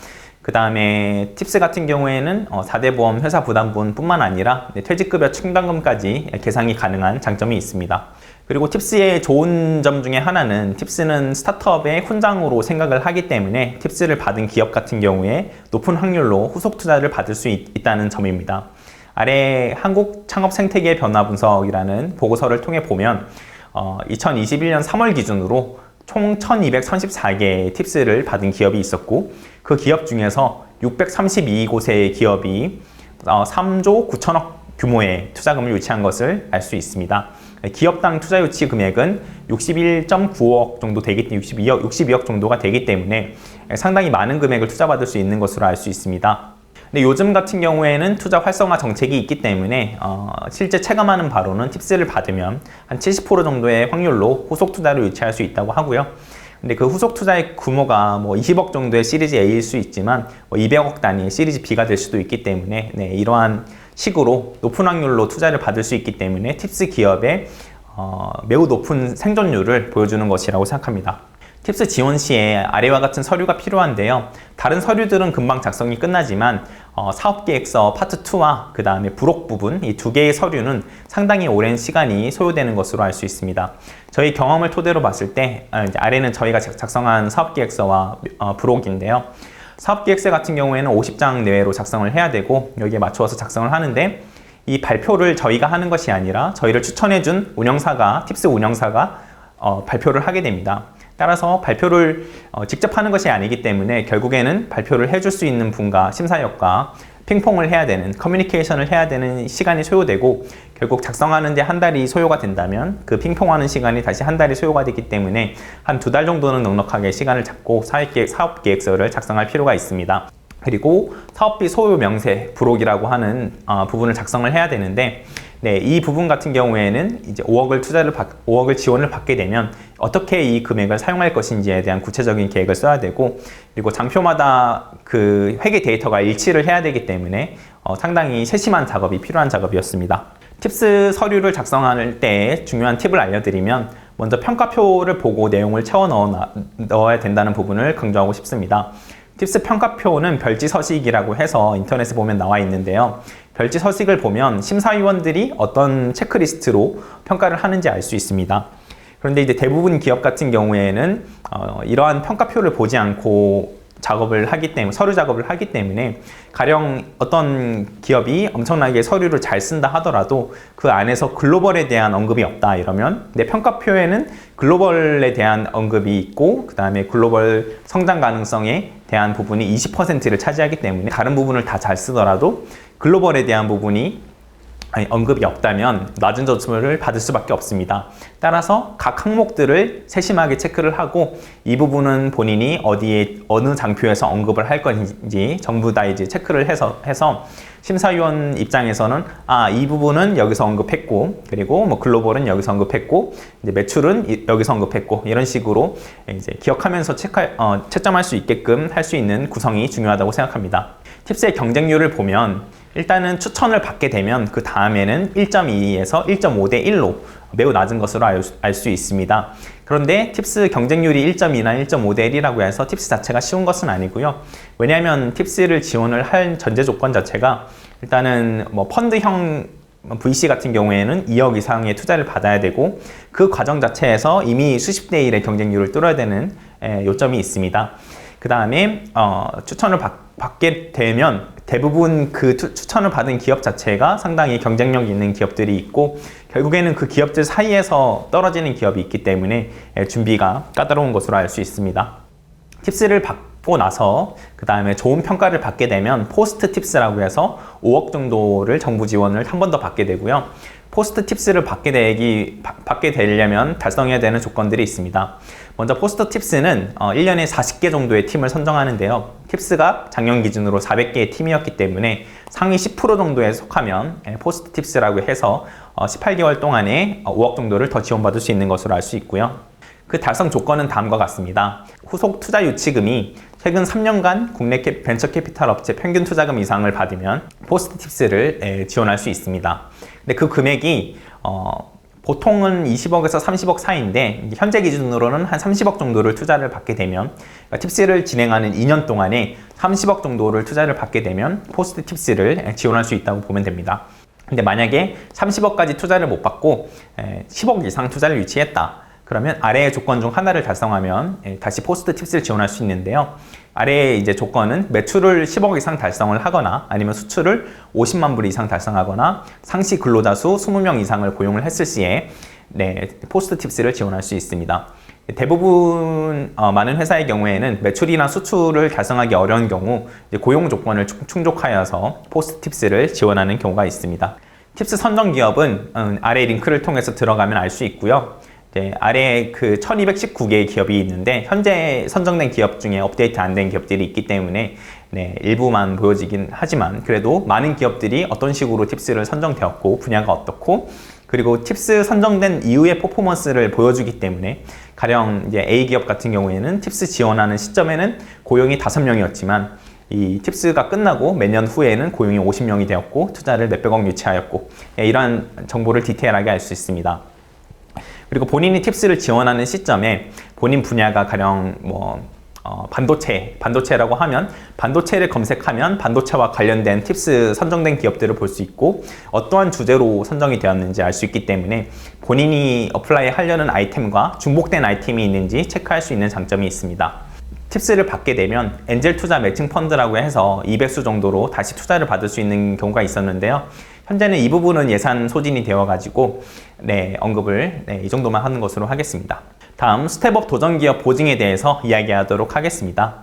그 다음에 팁스 같은 경우에는 4대 보험 회사 부담분 뿐만 아니라 퇴직급여 충당금까지 계산이 가능한 장점이 있습니다. 그리고 팁스의 좋은 점 중에 하나는 팁스는 스타트업의 훈장으로 생각을 하기 때문에 팁스를 받은 기업 같은 경우에 높은 확률로 후속 투자를 받을 수 있다는 점입니다. 아래 한국 창업 생태계 변화 분석이라는 보고서를 통해 보면 2021년 3월 기준으로 총 1234개의 팁스를 받은 기업이 있었고 그 기업 중에서 632곳의 기업이 3조 9천억 규모의 투자금을 유치한 것을 알 수 있습니다. 기업당 투자 유치 금액은 61.9억 정도 되기 때문에 62억 정도가 되기 때문에 상당히 많은 금액을 투자받을 수 있는 것으로 알 수 있습니다. 근데 요즘 같은 경우에는 투자 활성화 정책이 있기 때문에 실제 체감하는 바로는 팁스를 받으면 한 70% 정도의 확률로 후속 투자를 유치할 수 있다고 하고요. 근데 그 후속 투자의 규모가 뭐 20억 정도의 시리즈 A일 수 있지만 200억 단위의 시리즈 B가 될 수도 있기 때문에 이러한 식으로 높은 확률로 투자를 받을 수 있기 때문에 팁스 기업의 매우 높은 생존율을 보여주는 것이라고 생각합니다. 팁스 지원 시에 아래와 같은 서류가 필요한데요. 다른 서류들은 금방 작성이 끝나지만 사업계획서 파트 2와 그 다음에 부록 부분 이 두 개의 서류는 상당히 오랜 시간이 소요되는 것으로 알 수 있습니다. 저희 경험을 토대로 봤을 때 아래는 저희가 작성한 사업계획서와 부록인데요. 사업계획서 같은 경우에는 50장 내외로 작성을 해야 되고 여기에 맞추어서 작성을 하는데 이 발표를 저희가 하는 것이 아니라 저희를 추천해준 운영사가 팁스 운영사가 발표를 하게 됩니다. 따라서 발표를 직접 하는 것이 아니기 때문에 결국에는 발표를 해줄 수 있는 분과 심사위원과 핑퐁을 해야 되는, 커뮤니케이션을 해야 되는 시간이 소요되고, 결국 작성하는데 한 달이 소요가 된다면 그 핑퐁하는 시간이 다시 한 달이 소요가 되기 때문에 한 2달 정도는 넉넉하게 시간을 잡고 사업계획서를 작성할 필요가 있습니다. 그리고 사업비 소요 명세 부록이라고 하는 부분을 작성을 해야 되는데, 네, 이 부분 같은 경우에는 이제 5억을 지원을 받게 되면 어떻게 이 금액을 사용할 것인지에 대한 구체적인 계획을 써야 되고, 그리고 장표마다 그 회계 데이터가 일치를 해야 되기 때문에 상당히 세심한 작업이 필요한 작업이었습니다. 팁스 서류를 작성할 때 중요한 팁을 알려드리면, 먼저 평가표를 보고 내용을 채워 넣어야 된다는 부분을 강조하고 싶습니다. 팁스 평가표는 별지 서식이라고 해서 인터넷에 보면 나와 있는데요. 별지 서식을 보면 심사위원들이 어떤 체크리스트로 평가를 하는지 알 수 있습니다. 그런데 이제 대부분 기업 같은 경우에는 이러한 평가표를 보지 않고 서류 작업을 하기 때문에, 가령 어떤 기업이 엄청나게 서류를 잘 쓴다 하더라도 그 안에서 글로벌에 대한 언급이 없다 이러면, 내 평가표에는 글로벌에 대한 언급이 있고, 그 다음에 글로벌 성장 가능성에 대한 부분이 20%를 차지하기 때문에 다른 부분을 다 잘 쓰더라도 글로벌에 대한 부분이 언급이 없다면 낮은 점수를 받을 수밖에 없습니다. 따라서 각 항목들을 세심하게 체크를 하고, 이 부분은 본인이 어느 장표에서 언급을 할 건지 전부 다 이제 체크를 해서 심사위원 입장에서는 이 부분은 여기서 언급했고, 그리고 뭐 글로벌은 여기서 언급했고, 이제 매출은 여기서 언급했고, 이런 식으로 이제 기억하면서 채점할 수 있게끔 할 수 있는 구성이 중요하다고 생각합니다. 팁스의 경쟁률을 보면, 일단은 추천을 받게 되면 그 다음에는 1.2에서 1.5대 1로 매우 낮은 것으로 알 수 있습니다. 그런데 팁스 경쟁률이 1.2나 1.5대 1이라고 해서 팁스 자체가 쉬운 것은 아니고요. 왜냐하면 팁스를 지원을 할 전제 조건 자체가, 일단은 뭐 펀드형 VC 같은 경우에는 2억 이상의 투자를 받아야 되고, 그 과정 자체에서 이미 수십 대 1의 경쟁률을 뚫어야 되는 요점이 있습니다. 그 다음에 추천을 받게 되면 대부분 그 추천을 받은 기업 자체가 상당히 경쟁력 있는 기업들이 있고, 결국에는 그 기업들 사이에서 떨어지는 기업이 있기 때문에 준비가 까다로운 것으로 알 수 있습니다. 팁스를 받고 나서 그 다음에 좋은 평가를 받게 되면 포스트 팁스라고 해서 5억 정도를 정부 지원을 한 번 더 받게 되고요. 포스트 팁스를 받게 되려면 달성해야 되는 조건들이 있습니다. 먼저 포스트 팁스는 1년에 40개 정도의 팀을 선정하는데요. 팁스가 작년 기준으로 400개의 팀이었기 때문에 상위 10% 정도에 속하면 포스트 팁스라고 해서 18개월 동안에 5억 정도를 더 지원받을 수 있는 것으로 알 수 있고요. 그 달성 조건은 다음과 같습니다. 후속 투자 유치금이 최근 3년간 국내 벤처 캐피탈 업체 평균 투자금 이상을 받으면 포스트 팁스를 지원할 수 있습니다. 근데 그 금액이 보통은 20억에서 30억 사이인데, 현재 기준으로는 한 30억 정도를 투자를 받게 되면, 팁스를 진행하는 2년 동안에 30억 정도를 투자를 받게 되면 포스트 팁스를 지원할 수 있다고 보면 됩니다. 근데 만약에 30억까지 투자를 못 받고 10억 이상 투자를 유치했다. 그러면 아래의 조건 중 하나를 달성하면 다시 포스트 팁스를 지원할 수 있는데요. 아래의 이제 조건은 매출을 10억 이상 달성을 하거나, 아니면 수출을 50만 불 이상 달성하거나, 상시 근로자 수 20명 이상을 고용을 했을 시에 포스트 팁스를 지원할 수 있습니다. 대부분 많은 회사의 경우에는 매출이나 수출을 달성하기 어려운 경우 고용 조건을 충족하여서 포스트 팁스를 지원하는 경우가 있습니다. 팁스 선정 기업은 아래 링크를 통해서 들어가면 알 수 있고요. 아래에 그 1219개의 기업이 있는데, 현재 선정된 기업 중에 업데이트 안 된 기업들이 있기 때문에 일부만 보여지긴 하지만, 그래도 많은 기업들이 어떤 식으로 팁스를 선정되었고 분야가 어떻고, 그리고 팁스 선정된 이후의 퍼포먼스를 보여주기 때문에, 가령 이제 A 기업 같은 경우에는 팁스 지원하는 시점에는 고용이 5명이었지만 이 팁스가 끝나고 몇 년 후에는 고용이 50명이 되었고 투자를 몇백억 유치하였고, 이러한 정보를 디테일하게 알 수 있습니다. 그리고 본인이 팁스를 지원하는 시점에 본인 분야가 가령 반도체라고 하면 반도체를 검색하면 반도체와 관련된 팁스 선정된 기업들을 볼 수 있고, 어떠한 주제로 선정이 되었는지 알 수 있기 때문에 본인이 어플라이 하려는 아이템과 중복된 아이템이 있는지 체크할 수 있는 장점이 있습니다. 팁스를 받게 되면 엔젤 투자 매칭 펀드라고 해서 200수 정도로 다시 투자를 받을 수 있는 경우가 있었는데요. 현재는 이 부분은 예산 소진이 되어 가지고 언급을 이 정도만 하는 것으로 하겠습니다. 다음 스텝업 도전기업 보증에 대해서 이야기하도록 하겠습니다.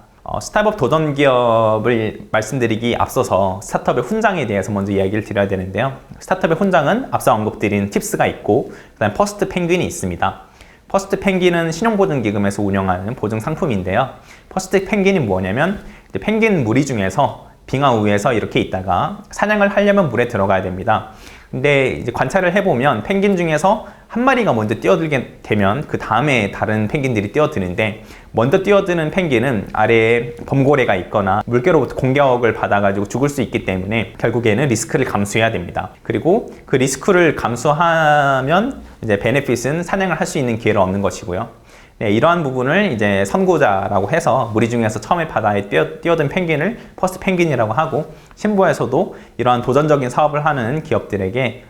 스타트업 도전 기업을 말씀드리기 앞서서 스타트업의 훈장에 대해서 먼저 이야기를 드려야 되는데요. 스타트업의 훈장은 앞서 언급드린 팁스가 있고 그다음 퍼스트 펭귄이 있습니다. 퍼스트 펭귄은 신용보증기금에서 운영하는 보증 상품인데요. 퍼스트 펭귄이 뭐냐면 펭귄 무리 중에서 빙하 위에서 이렇게 있다가 사냥을 하려면 물에 들어가야 됩니다. 근데 이제 관찰을 해보면 펭귄 중에서 한 마리가 먼저 뛰어들게 되면 그 다음에 다른 펭귄들이 뛰어드는데 먼저 뛰어드는 펭귄은 아래에 범고래가 있거나 물개로부터 공격을 받아가지고 죽을 수 있기 때문에 결국에는 리스크를 감수해야 됩니다. 그리고 그 리스크를 감수하면 이제 베네핏은 사냥을 할 수 있는 기회를 얻는 것이고요. 네, 이러한 부분을 이제 선구자라고 해서 무리 중에서 처음에 바다에 뛰어든 펭귄을 퍼스트 펭귄이라고 하고 신보에서도 이러한 도전적인 사업을 하는 기업들에게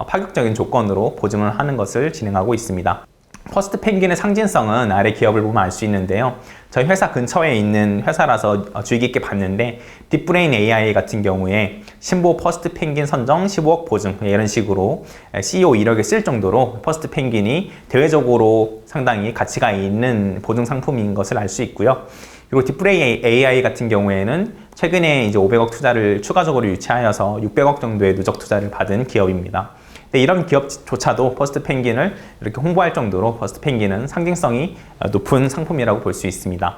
파격적인 조건으로 보증을 하는 것을 진행하고 있습니다. 퍼스트 펭귄의 상징성은 아래 기업을 보면 알 수 있는데요. 저희 회사 근처에 있는 회사라서 주의 깊게 봤는데 딥브레인 AI 같은 경우에 신보 퍼스트 펭귄 선정 15억 보증 이런 식으로 CEO 이력에 쓸 정도로 퍼스트 펭귄이 대외적으로 상당히 가치가 있는 보증 상품인 것을 알 수 있고요. 그리고 딥브레인 AI 같은 경우에는 최근에 이제 500억 투자를 추가적으로 유치하여서 600억 정도의 누적 투자를 받은 기업입니다. 근데 이런 기업조차도 퍼스트 펭귄을 이렇게 홍보할 정도로 퍼스트 펭귄은 상징성이 높은 상품이라고 볼 수 있습니다.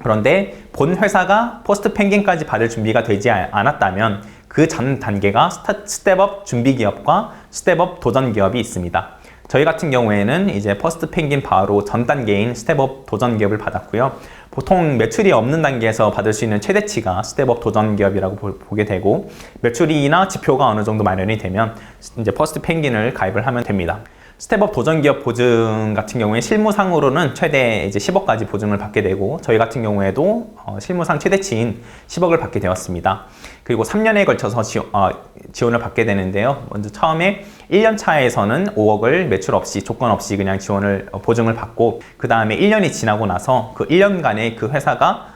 그런데 본 회사가 퍼스트 펭귄까지 받을 준비가 되지 않았다면 그 전 단계가 스텝업 준비 기업과 스텝업 도전 기업이 있습니다. 저희 같은 경우에는 이제 퍼스트 펭귄 바로 전 단계인 스텝업 도전 기업을 받았고요. 보통 매출이 없는 단계에서 받을 수 있는 최대치가 스텝업 도전 기업이라고 보게 되고 매출이나 지표가 어느 정도 마련이 되면 이제 퍼스트 펭귄을 가입을 하면 됩니다. 스텝업 도전 기업 보증 같은 경우에 실무상으로는 최대 이제 10억까지 보증을 받게 되고 저희 같은 경우에도 실무상 최대치인 10억을 받게 되었습니다. 그리고 3년에 걸쳐서 지원을 받게 되는데요. 먼저 처음에 1년 차에서는 5억을 매출 없이 조건 없이 그냥 보증을 받고 그 다음에 1년이 지나고 나서 그 1년간에 그 회사가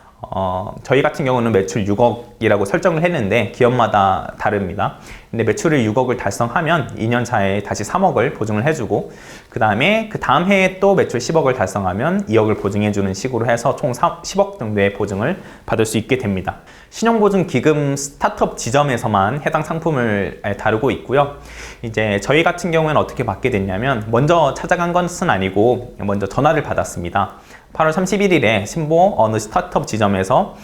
저희 같은 경우는 매출 6억이라고 설정을 했는데 기업마다 다릅니다. 근데 매출을 6억을 달성하면 2년 차에 다시 3억을 보증을 해주고 그 다음 해에 또 매출 10억을 달성하면 2억을 보증해주는 식으로 해서 총 10억 정도의 보증을 받을 수 있게 됩니다. 신용보증기금 스타트업 지점에서만 해당 상품을 다루고 있고요. 이제 저희 같은 경우는 어떻게 받게 됐냐면 먼저 찾아간 것은 아니고 먼저 전화를 받았습니다. 8월 31일에 신보 어느 스타트업 지점에서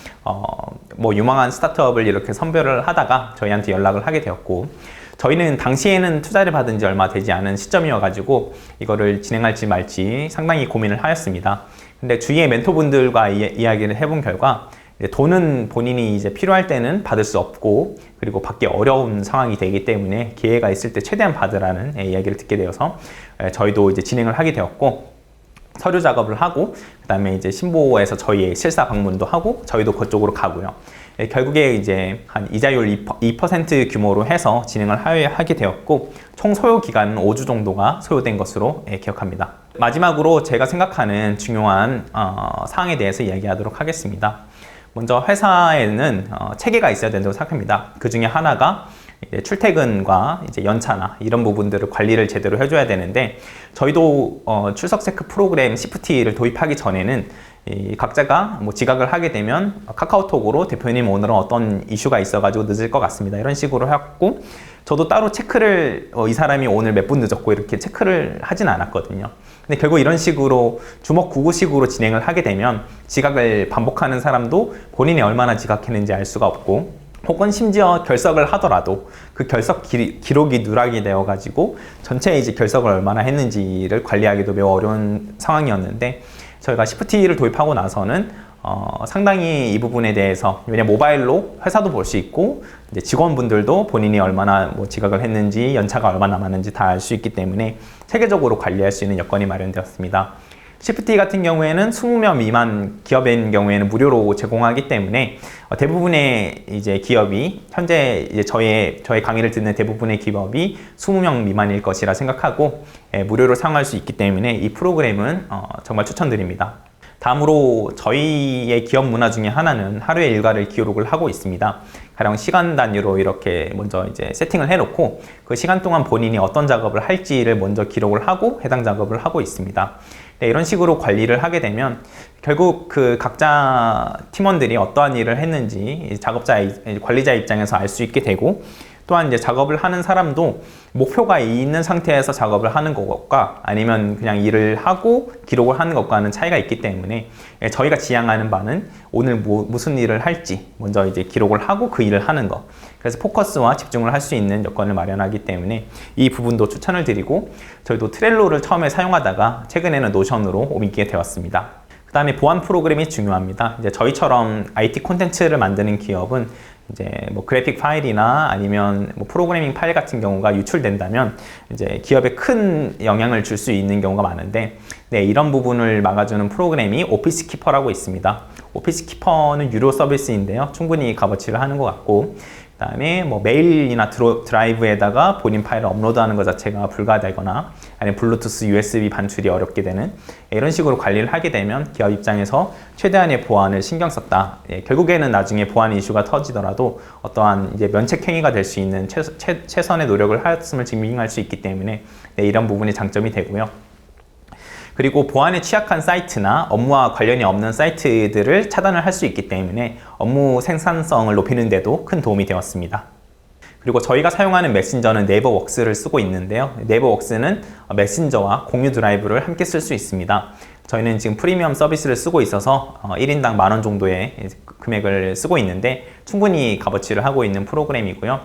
유망한 스타트업을 이렇게 선별을 하다가 저희한테 연락을 하게 되었고 저희는 당시에는 투자를 받은 지 얼마 되지 않은 시점이어가지고 이거를 진행할지 말지 상당히 고민을 하였습니다. 근데 주위의 멘토분들과 이야기를 해본 결과 돈은 본인이 이제 필요할 때는 받을 수 없고 그리고 받기 어려운 상황이 되기 때문에 기회가 있을 때 최대한 받으라는 이야기를 듣게 되어서 저희도 이제 진행을 하게 되었고 서류 작업을 하고 그 다음에 이제 신보에서 저희의 실사 방문도 하고 저희도 그쪽으로 가고요. 결국에 이제 한 이자율 2% 규모로 해서 진행을 하게 되었고 총 소요 기간은 5주 정도가 소요된 것으로 기억합니다. 마지막으로 제가 생각하는 중요한 사항에 대해서 이야기하도록 하겠습니다. 먼저 회사에는 체계가 있어야 된다고 생각합니다. 그 중에 하나가 출퇴근과 이제 연차나 이런 부분들을 관리를 제대로 해줘야 되는데 저희도 출석 체크 프로그램 CFT를 도입하기 전에는 각자가 지각을 하게 되면 카카오톡으로 대표님 오늘은 어떤 이슈가 있어가지고 늦을 것 같습니다. 이런 식으로 했고 저도 따로 체크를 이 사람이 오늘 몇 분 늦었고 이렇게 체크를 하진 않았거든요. 근데 결국 이런 식으로 주먹구구식으로 진행을 하게 되면 지각을 반복하는 사람도 본인이 얼마나 지각했는지 알 수가 없고 혹은 심지어 결석을 하더라도 그 결석 기록이 누락이 되어가지고 전체 이제 결석을 얼마나 했는지를 관리하기도 매우 어려운 상황이었는데 저희가 CFT를 도입하고 나서는 상당히 이 부분에 대해서 왜냐면 모바일로 회사도 볼 수 있고 이제 직원분들도 본인이 얼마나 지각을 했는지 연차가 얼마나 남았는지 다 알 수 있기 때문에 체계적으로 관리할 수 있는 여건이 마련되었습니다. CFT 같은 경우에는 20명 미만 기업인 경우에는 무료로 제공하기 때문에 대부분의 이제 기업이 현재 이제 저의 강의를 듣는 대부분의 기업이 20명 미만일 것이라 생각하고 무료로 사용할 수 있기 때문에 이 프로그램은 정말 추천드립니다. 다음으로 저희의 기업 문화 중에 하나는 하루의 일과를 기록을 하고 있습니다. 가령 시간 단위로 이렇게 먼저 이제 세팅을 해놓고 그 시간 동안 본인이 어떤 작업을 할지를 먼저 기록을 하고 해당 작업을 하고 있습니다. 네, 이런 식으로 관리를 하게 되면 결국 그 각자 팀원들이 어떠한 일을 했는지 관리자 입장에서 알 수 있게 되고, 또한 이제 작업을 하는 사람도 목표가 있는 상태에서 작업을 하는 것과 아니면 그냥 일을 하고 기록을 하는 것과는 차이가 있기 때문에 저희가 지향하는 바는 오늘 무슨 일을 할지 먼저 이제 기록을 하고 그 일을 하는 것. 그래서 포커스와 집중을 할 수 있는 여건을 마련하기 때문에 이 부분도 추천을 드리고, 저희도 트렐로를 처음에 사용하다가 최근에는 노션으로 옮기게 되었습니다. 그 다음에 보안 프로그램이 중요합니다. 이제 저희처럼 IT 콘텐츠를 만드는 기업은 이제 뭐 그래픽 파일이나 아니면 뭐 프로그래밍 파일 같은 경우가 유출된다면 이제 기업에 큰 영향을 줄 수 있는 경우가 많은데, 네, 이런 부분을 막아주는 프로그램이 오피스 키퍼라고 있습니다. 오피스 키퍼는 유료 서비스인데요. 충분히 값어치를 하는 것 같고, 그 다음에 뭐 메일이나 드라이브에다가 본인 파일을 업로드하는 것 자체가 불가되거나 아니면 블루투스 USB 반출이 어렵게 되는 이런 식으로 관리를 하게 되면 기업 입장에서 최대한의 보안을 신경 썼다. 결국에는 나중에 보안 이슈가 터지더라도 어떠한 이제 면책행위가 될 수 있는 최선의 노력을 하였음을 증명할 수 있기 때문에 이런 부분이 장점이 되고요. 그리고 보안에 취약한 사이트나 업무와 관련이 없는 사이트들을 차단을 할 수 있기 때문에 업무 생산성을 높이는 데도 큰 도움이 되었습니다. 그리고 저희가 사용하는 메신저는 네이버웍스를 쓰고 있는데요. 네이버웍스는 메신저와 공유 드라이브를 함께 쓸 수 있습니다. 저희는 지금 프리미엄 서비스를 쓰고 있어서 1인당 10,000원 정도의 금액을 쓰고 있는데 충분히 값어치를 하고 있는 프로그램이고요.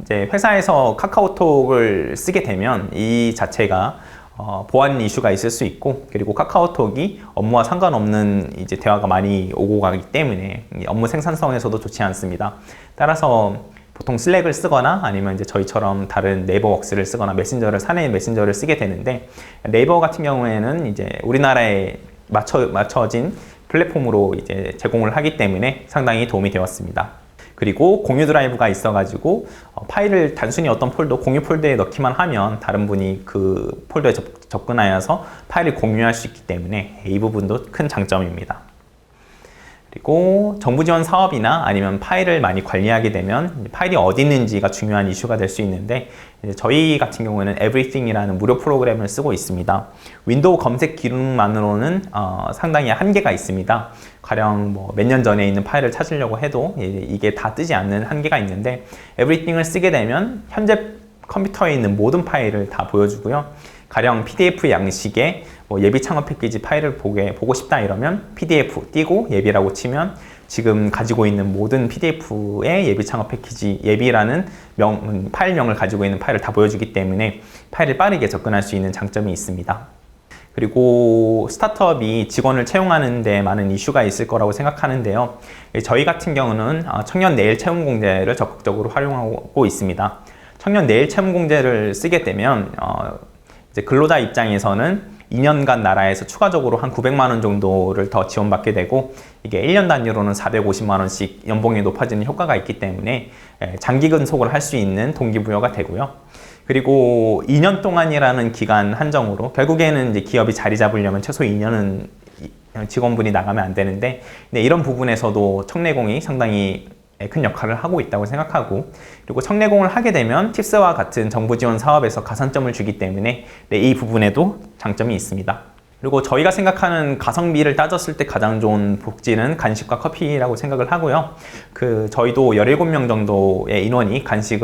이제 회사에서 카카오톡을 쓰게 되면 이 자체가 보안 이슈가 있을 수 있고, 그리고 카카오톡이 업무와 상관없는 이제 대화가 많이 오고 가기 때문에 업무 생산성에서도 좋지 않습니다. 따라서 보통 슬랙을 쓰거나 아니면 이제 저희처럼 다른 네이버웍스를 쓰거나 사내 메신저를 쓰게 되는데, 네이버 같은 경우에는 이제 우리나라에 맞춰진 플랫폼으로 이제 제공을 하기 때문에 상당히 도움이 되었습니다. 그리고 공유 드라이브가 있어가지고 파일을 단순히 어떤 공유 폴더에 넣기만 하면 다른 분이 그 폴더에 접근하여서 파일을 공유할 수 있기 때문에 이 부분도 큰 장점입니다. 그리고 정부 지원 사업이나 아니면 파일을 많이 관리하게 되면 파일이 어디 있는지가 중요한 이슈가 될 수 있는데, 저희 같은 경우에는 Everything이라는 무료 프로그램을 쓰고 있습니다. 윈도우 검색 기능만으로는 상당히 한계가 있습니다. 가령 뭐 몇 년 전에 있는 파일을 찾으려고 해도 이게 다 뜨지 않는 한계가 있는데, Everything을 쓰게 되면 현재 컴퓨터에 있는 모든 파일을 다 보여주고요. 가령 PDF 양식의 뭐 예비 창업 패키지 파일을 보고 싶다 이러면 PDF 띄고 예비라고 치면 지금 가지고 있는 모든 PDF의 예비 창업 패키지 예비라는 파일명을 가지고 있는 파일을 다 보여주기 때문에 파일을 빠르게 접근할 수 있는 장점이 있습니다. 그리고 스타트업이 직원을 채용하는 데 많은 이슈가 있을 거라고 생각하는데요. 저희 같은 경우는 청년 내일 채용 공제를 적극적으로 활용하고 있습니다. 청년 내일 채용 공제를 쓰게 되면 이제 근로자 입장에서는 2년간 나라에서 추가적으로 한 900만 원 정도를 더 지원받게 되고, 이게 1년 단위로는 450만 원씩 연봉이 높아지는 효과가 있기 때문에 장기 근속을 할 수 있는 동기부여가 되고요. 그리고 2년 동안이라는 기간 한정으로 결국에는 이제 기업이 자리 잡으려면 최소 2년은 직원분이 나가면 안 되는데, 이런 부분에서도 청내공이 상당히 큰 역할을 하고 있다고 생각하고, 그리고 청내공을 하게 되면 팁스와 같은 정부 지원 사업에서 가산점을 주기 때문에 이 부분에도 장점이 있습니다. 그리고 저희가 생각하는 가성비를 따졌을 때 가장 좋은 복지는 간식과 커피라고 생각을 하고요. 저희도 17명 정도의 인원이 간식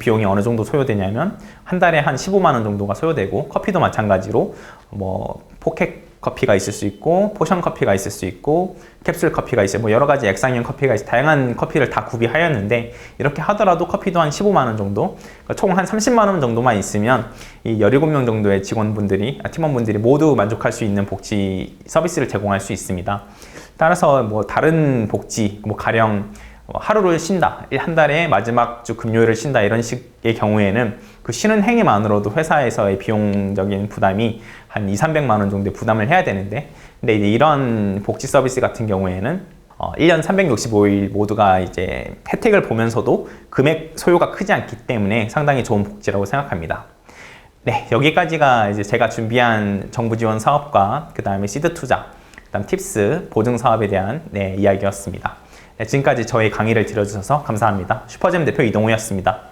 비용이 어느 정도 소요되냐면 한 달에 한 15만 원 정도가 소요되고, 커피도 마찬가지로 뭐 포켓 커피가 있을 수 있고 포션 커피가 있을 수 있고 캡슐 커피가 있어요. 뭐 여러 가지 액상형 커피가 있어요. 다양한 커피를 다 구비하였는데, 이렇게 하더라도 커피도 한 15만 원 정도, 그러니까 총 한 30만 원 정도만 있으면 이 17명 정도의 팀원분들이 모두 만족할 수 있는 복지 서비스를 제공할 수 있습니다. 따라서 뭐 다른 복지, 뭐 가령 하루를 쉰다, 한 달에 마지막 주 금요일을 쉰다, 이런 식의 경우에는 그 쉬는 행위만으로도 회사에서의 비용적인 부담이 한 200~300만 원 정도의 부담을 해야 되는데, 근데 이제 이런 복지 서비스 같은 경우에는 1년 365일 모두가 이제 혜택을 보면서도 금액 소요가 크지 않기 때문에 상당히 좋은 복지라고 생각합니다. 네, 여기까지가 이제 제가 준비한 정부 지원 사업과 그 다음에 시드 투자, 그다음 팁스, 보증 사업에 대한 이야기였습니다. 네, 지금까지 저희 강의를 들어주셔서 감사합니다. 슈퍼잼 대표 이동우였습니다.